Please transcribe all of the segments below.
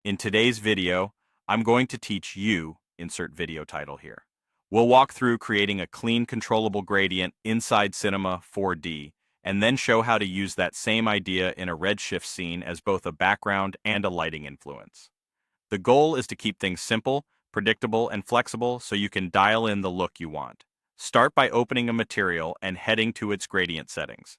In today's video, I'm going to teach you, insert video title here. We'll walk through creating a clean controllable gradient inside Cinema 4D, and then show how to use that same idea in a redshift scene as both a background and a lighting influence. The goal is to keep things simple, predictable, and flexible so you can dial in the look you want. Start by opening a material and heading to its gradient settings.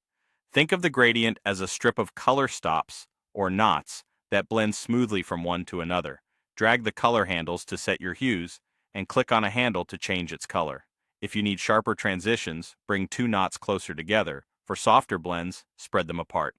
Think of the gradient as a strip of color stops, or knots, that blend smoothly from one to another. Drag the color handles to set your hues, and click on a handle to change its color. If you need sharper transitions, bring two knots closer together. For softer blends, spread them apart.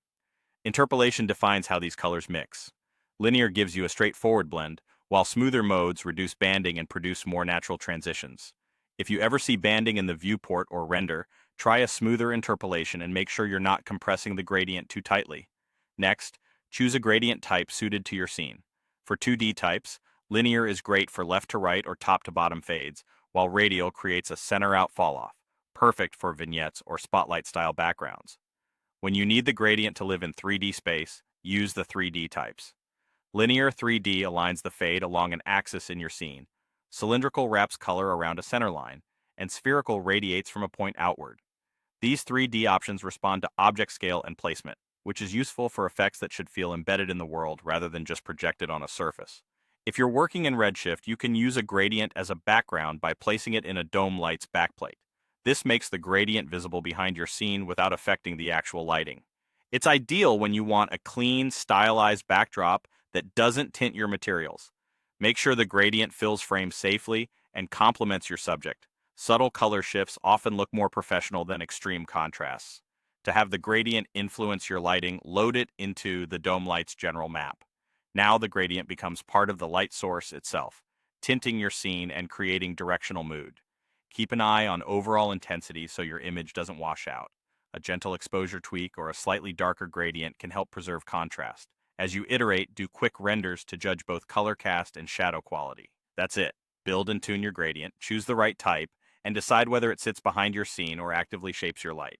Interpolation defines how these colors mix. Linear gives you a straightforward blend, while smoother modes reduce banding and produce more natural transitions. If you ever see banding in the viewport or render, try a smoother interpolation and make sure you're not compressing the gradient too tightly. Next, choose a gradient type suited to your scene. For 2D types, linear is great for left to right or top to bottom fades, while radial creates a center-out falloff, perfect for vignettes or spotlight-style backgrounds. When you need the gradient to live in 3D space, use the 3D types. Linear 3D aligns the fade along an axis in your scene. Cylindrical wraps color around a center line, and spherical radiates from a point outward. These 3D options respond to object scale and placement, which is useful for effects that should feel embedded in the world rather than just projected on a surface. If you're working in Redshift, you can use a gradient as a background by placing it in a dome light's backplate. This makes the gradient visible behind your scene without affecting the actual lighting. It's ideal when you want a clean, stylized backdrop that doesn't tint your materials. Make sure the gradient fills frames safely and complements your subject. Subtle color shifts often look more professional than extreme contrasts. To have the gradient influence your lighting, load it into the dome light's general map. Now the gradient becomes part of the light source itself, tinting your scene and creating directional mood. Keep an eye on overall intensity so your image doesn't wash out. A gentle exposure tweak or a slightly darker gradient can help preserve contrast. As you iterate, do quick renders to judge both color cast and shadow quality. That's it. Build and tune your gradient, choose the right type, and decide whether it sits behind your scene or actively shapes your light.